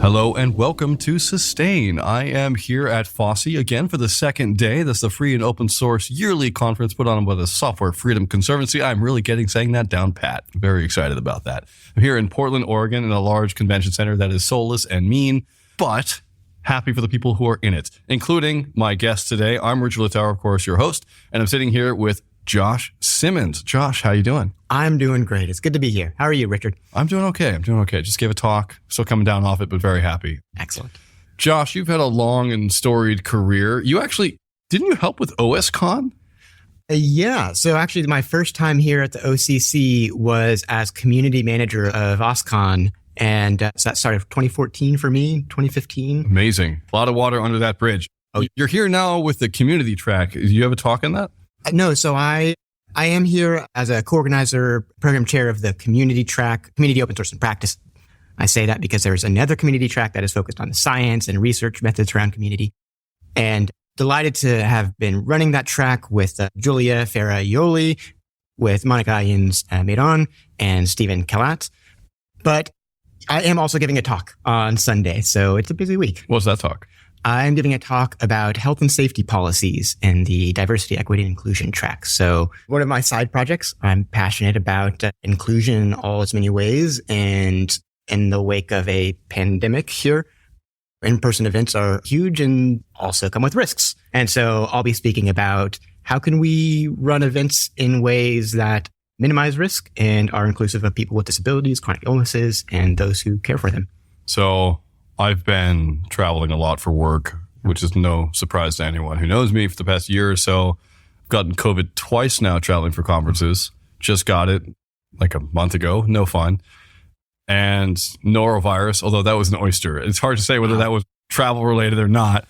Hello and welcome to Sustain. I am here at FOSSY again for the second day. That's the free and open source yearly conference put on by the Software Freedom Conservancy. I'm really saying that down pat. Very excited about that. I'm here in Portland, Oregon in a large convention center that is soulless and mean, but happy for the people who are in it, including my guest today. I'm Richard Littauer, of course, your host, and I'm sitting here with Josh Simmons. Josh, how you doing? I'm doing great. It's good to be here. How are you, Richard? I'm doing okay. Just gave a talk. Still coming down off it, but very happy. Excellent. Josh, you've had a long and storied career. Didn't you help with OSCON? Yeah. So actually, my first time here at the OCC was as community manager of OSCON. And so that started 2014 for me, 2015. Amazing. A lot of water under that bridge. Oh, you're here now with the community track. Do you have a talk on that? No. So I am here as a co-organizer, program chair of the community track, Community Open Source and Practice. I say that because there's another community track that is focused on the science and research methods around community. And delighted to have been running that track with Julia Ferraioli, with Monica Ayens-Meyron, and Stephen Kalat. But I am also giving a talk on Sunday, so it's a busy week. What's that talk? I'm giving a talk about health and safety policies in the diversity, equity, and inclusion track. So one of my side projects, I'm passionate about inclusion in all its many ways. And in the wake of a pandemic here, in-person events are huge and also come with risks. And so I'll be speaking about how can we run events in ways that minimize risk and are inclusive of people with disabilities, chronic illnesses, and those who care for them. So I've been traveling a lot for work, which is no surprise to anyone who knows me for the past year or so. I've gotten COVID twice now traveling for conferences. Just got it like a month ago. No fun. And norovirus, although that was an oyster. It's hard to say whether that was travel related or not.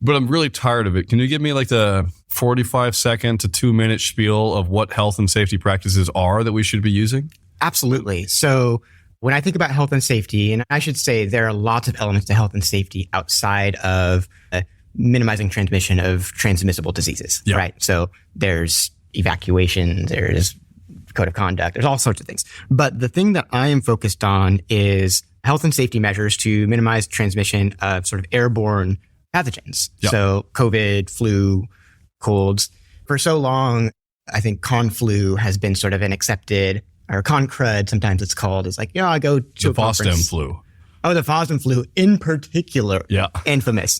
But I'm really tired of it. Can you give me like the 45-second to 2-minute spiel of what health and safety practices are that we should be using? Absolutely. So when I think about health and safety, and I should say there are lots of elements to health and safety outside of minimizing transmission of transmissible diseases, right? So there's evacuation, there's code of conduct, there's all sorts of things. But the thing that I am focused on is health and safety measures to minimize transmission of sort of airborne pathogens. So COVID, flu, colds. For so long, I think con flu has been sort of an accepted, or con crud, sometimes it's called. It's like, I go to a conference. The FOSSDEM flu. Oh, the FOSSDEM flu in particular. Yeah. Infamous.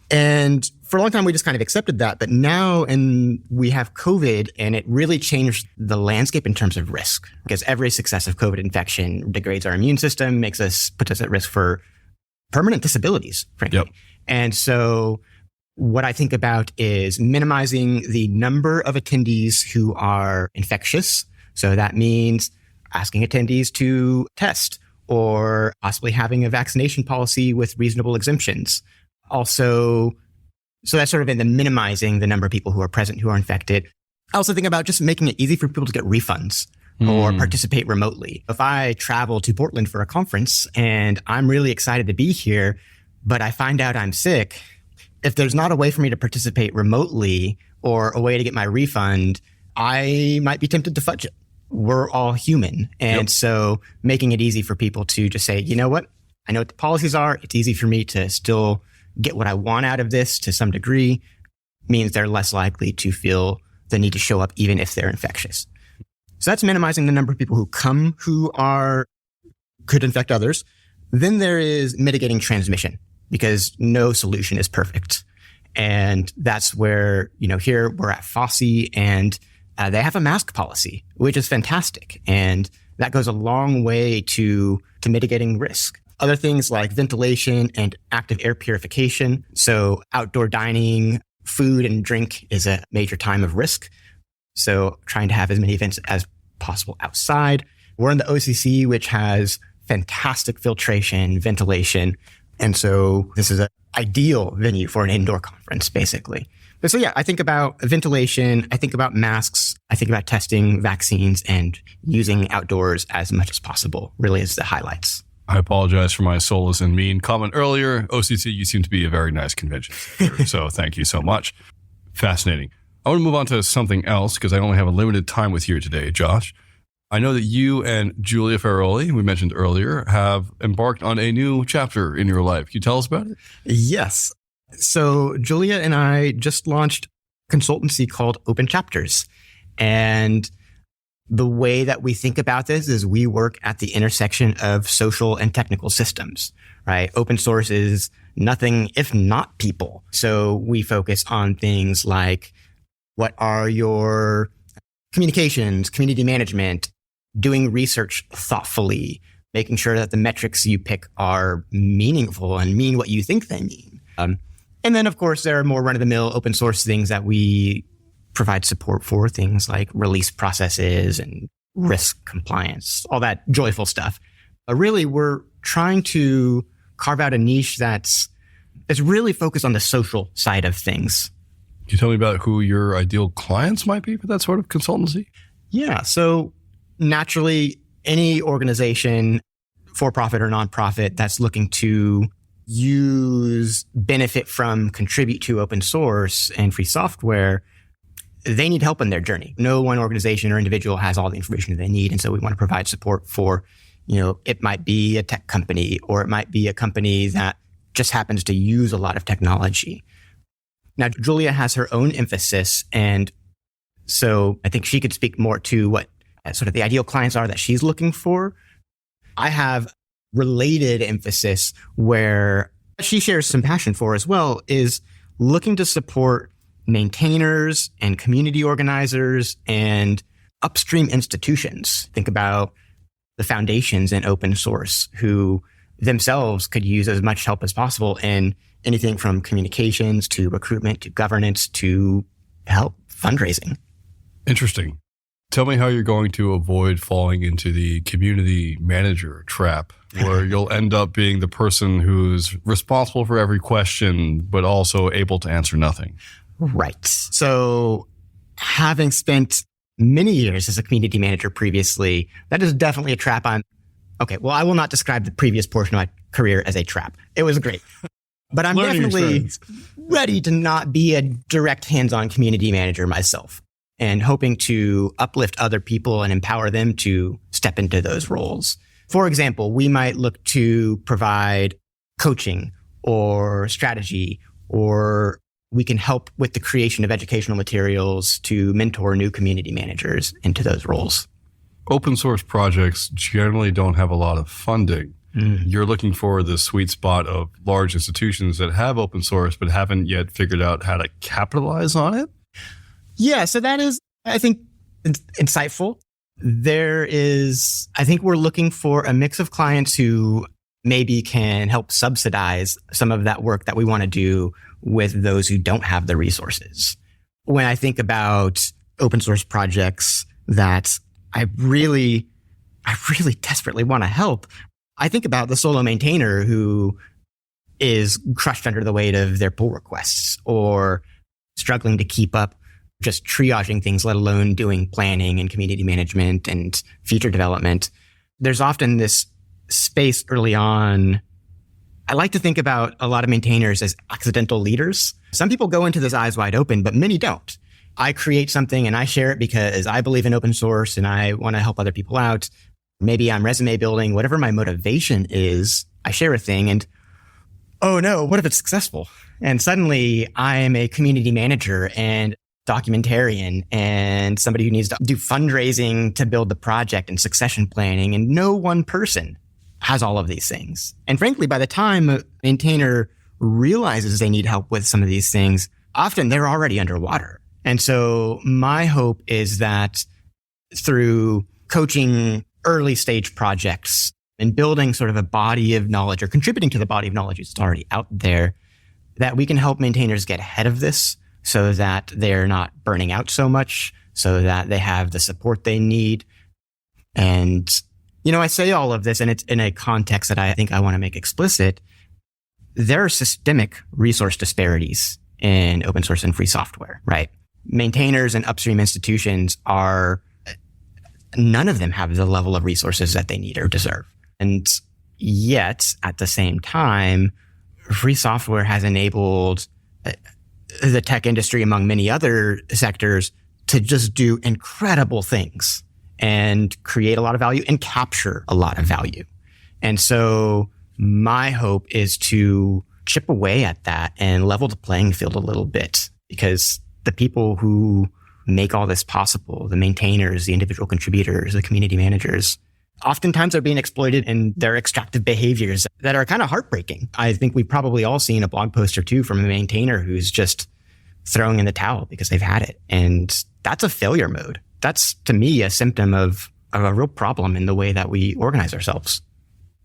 And for a long time, we just kind of accepted that. But now, we have COVID, and it really changed the landscape in terms of risk. Because every successive COVID infection degrades our immune system, puts us at risk for permanent disabilities, frankly. Yep. And so what I think about is minimizing the number of attendees who are infectious. So that means asking attendees to test or possibly having a vaccination policy with reasonable exemptions. Also, so that's sort of in the minimizing the number of people who are present who are infected. I also think about just making it easy for people to get refunds or participate remotely. If I travel to Portland for a conference and I'm really excited to be here, but I find out I'm sick, if there's not a way for me to participate remotely or a way to get my refund, I might be tempted to fudge it. We're all human. And so making it easy for people to just say, you know what? I know what the policies are. It's easy for me to still get what I want out of this to some degree, means they're less likely to feel the need to show up even if they're infectious. So that's minimizing the number of people who come who could infect others. Then there is mitigating transmission, because no solution is perfect. And that's where, here we're at FOSSY, and they have a mask policy, which is fantastic. And that goes a long way to mitigating risk. Other things like ventilation and active air purification. So outdoor dining, food and drink is a major time of risk. So trying to have as many events as possible outside. We're in the OCC, which has fantastic filtration, ventilation. And so this is an ideal venue for an indoor conference, basically. But so I think about ventilation, I think about masks, I think about testing, vaccines, and using outdoors as much as possible, really is the highlights. I apologize for my soulless and mean comment earlier. OCC, you seem to be a very nice convention. So thank you so much. Fascinating. I want to move on to something else because I only have a limited time with you today, Josh. I know that you and Julia Ferraioli, we mentioned earlier, have embarked on a new chapter in your life. Can you tell us about it? Yes. So Julia and I just launched a consultancy called Open Chapters. And the way that we think about this is we work at the intersection of social and technical systems, right? Open source is nothing if not people. So we focus on things like what are your communications, community management, doing research thoughtfully, making sure that the metrics you pick are meaningful and mean what you think they mean. And then, of course, there are more run-of-the-mill open source things that we provide support for, things like release processes and risk compliance, all that joyful stuff. Really, we're trying to carve out a niche that's really focused on the social side of things. Can you tell me about who your ideal clients might be for that sort of consultancy? Yeah. So naturally, any organization, for-profit or nonprofit, that's looking to benefit from, contribute to open source and free software, they need help in their journey. No one organization or individual has all the information that they need. And so we want to provide support for, it might be a tech company, or it might be a company that just happens to use a lot of technology. Now, Julia has her own emphasis. And so I think she could speak more to what sort of the ideal clients are that she's looking for. I have related emphasis where she shares some passion for as well, is looking to support maintainers and community organizers and upstream institutions. Think about the foundations in open source who themselves could use as much help as possible in anything from communications to recruitment to governance to help fundraising. Interesting. Tell me how you're going to avoid falling into the community manager trap, where you'll end up being the person who's responsible for every question, but also able to answer nothing. Right. So having spent many years as a community manager previously, that is definitely a trap okay, well, I will not describe the previous portion of my career as a trap. It was great. But I'm definitely ready to not be a direct hands-on community manager myself, and hoping to uplift other people and empower them to step into those roles. For example, we might look to provide coaching or strategy, or we can help with the creation of educational materials to mentor new community managers into those roles. Open source projects generally don't have a lot of funding. You're looking for the sweet spot of large institutions that have open source but haven't yet figured out how to capitalize on it. Yeah, so that is, I think, insightful. I think we're looking for a mix of clients who maybe can help subsidize some of that work that we want to do with those who don't have the resources. When I think about open source projects that I really desperately want to help, I think about the solo maintainer who is crushed under the weight of their pull requests or struggling to keep up just triaging things, let alone doing planning and community management and feature development. There's often this space early on. I like to think about a lot of maintainers as accidental leaders. Some people go into this eyes wide open, but many don't. I create something and I share it because I believe in open source and I want to help other people out. Maybe I'm resume building, whatever my motivation is, I share a thing and, oh no, what if it's successful? And suddenly I am a community manager and documentarian and somebody who needs to do fundraising to build the project and succession planning. And no one person has all of these things. And frankly, by the time a maintainer realizes they need help with some of these things, often they're already underwater. And so my hope is that through coaching early stage projects and building sort of a body of knowledge or contributing to the body of knowledge that's already out there, that we can help maintainers get ahead of this so that they're not burning out so much, so that they have the support they need. And, I say all of this and it's in a context that I think I want to make explicit. There are systemic resource disparities in open source and free software, right? Maintainers and upstream institutions none of them have the level of resources that they need or deserve. And yet, at the same time, free software has enabled the tech industry, among many other sectors, to just do incredible things. and create a lot of value and capture a lot of value. And so my hope is to chip away at that and level the playing field a little bit, because the people who make all this possible, the maintainers, the individual contributors, the community managers, oftentimes are being exploited in their extractive behaviors that are kind of heartbreaking. I think we've probably all seen a blog post or two from a maintainer who's just throwing in the towel because they've had it. And that's a failure mode. That's, to me, a symptom of a real problem in the way that we organize ourselves.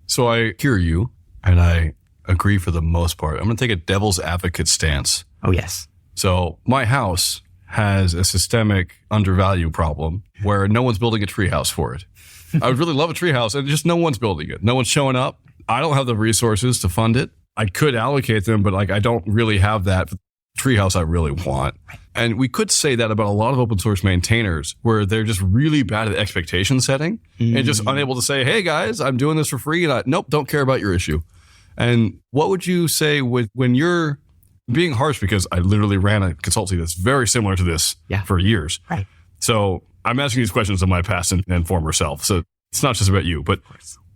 So I hear you, and I agree for the most part. I'm going to take a devil's advocate stance. Oh, yes. So my house has a systemic undervalue problem where no one's building a treehouse for it. I would really love a treehouse, and just no one's building it. No one's showing up. I don't have the resources to fund it. I could allocate them, but I don't really have that treehouse I really want. And we could say that about a lot of open source maintainers, where they're just really bad at expectation setting and just unable to say, hey guys, I'm doing this for free, and nope, don't care about your issue. And what would you say when you're being harsh, because I literally ran a consultancy that's very similar to this for years. Right. So I'm asking these questions of my past and former self. So it's not just about you, but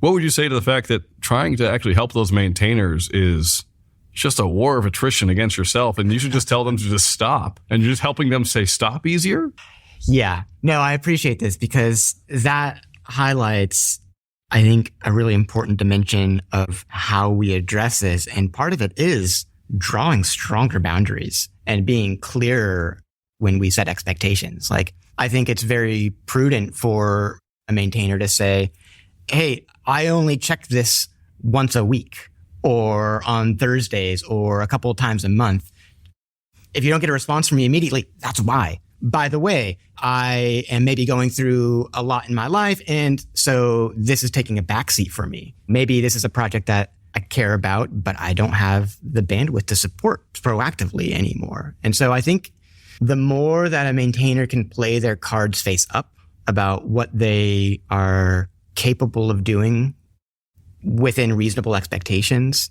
what would you say to the fact that trying to actually help those maintainers is just a war of attrition against yourself, and you should just tell them to just stop, and you're just helping them say stop easier? Yeah. No, I appreciate this, because that highlights, I think, a really important dimension of how we address this. And part of it is drawing stronger boundaries and being clearer when we set expectations. Like, I think it's very prudent for a maintainer to say, hey, I only check this once a week or on Thursdays or a couple of times a month. If you don't get a response from me immediately, that's why. By the way, I am maybe going through a lot in my life, and so this is taking a backseat for me. Maybe this is a project that I care about, but I don't have the bandwidth to support proactively anymore. And so I think the more that a maintainer can play their cards face up about what they are capable of doing within reasonable expectations,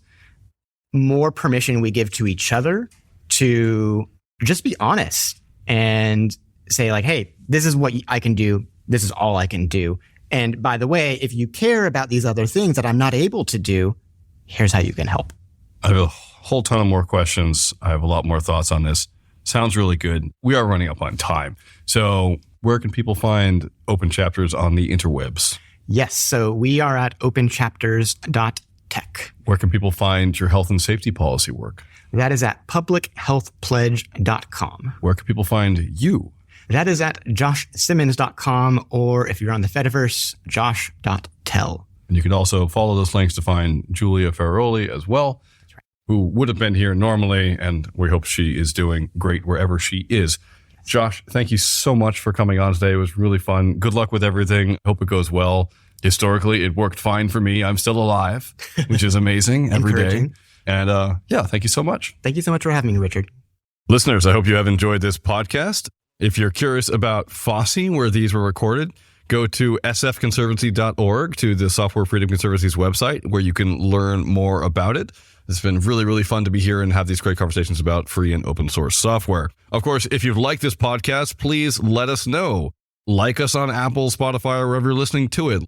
more permission we give to each other to just be honest and say like, hey, this is what I can do. This is all I can do. And by the way, if you care about these other things that I'm not able to do, here's how you can help. I have a whole ton of more questions. I have a lot more thoughts on this. Sounds really good. We are running up on time. So where can people find open chapters on the interwebs? Yes. So we are at openchapters.tech. Where can people find your health and safety policy work? That is at publichealthpledge.com. Where can people find you? That is at joshsimmons.com, or if you're on the Fediverse, josh.tell. And you can also follow those links to find Julia Ferraioli as well, who would have been here normally, and we hope she is doing great wherever she is. Josh, thank you so much for coming on today. It was really fun. Good luck with everything. Hope it goes well. Historically, it worked fine for me. I'm still alive, which is amazing every day. And thank you so much. Thank you so much for having me, Richard. Listeners, I hope you have enjoyed this podcast. If you're curious about FOSSY, where these were recorded, go to sfconservancy.org, to the Software Freedom Conservancy's website, where you can learn more about it. It's been really, really fun to be here and have these great conversations about free and open source software. Of course, if you've liked this podcast, please let us know. Like us on Apple, Spotify, or wherever you're listening to it.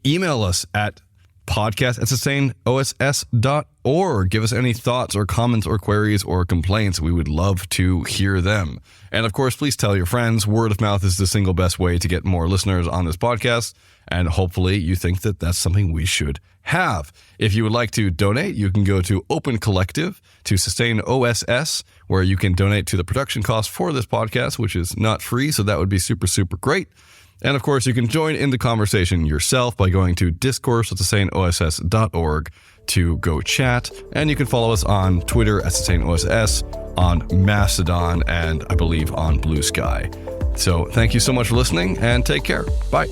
Email us at podcast@sustainoss.org. Give us any thoughts or comments or queries or complaints. We would love to hear them. And of course, please tell your friends. Word of mouth is the single best way to get more listeners on this podcast. And hopefully you think that that's something we should have. If you would like to donate, you can go to Open Collective to sustain OSS, where you can donate to the production costs for this podcast, which is not free. So that would be super, super great. And of course, you can join in the conversation yourself by going to discourse@sustainoss.org to go chat. And you can follow us on Twitter @sustainoss, on Mastodon, and I believe on Blue Sky. So thank you so much for listening, and take care. Bye.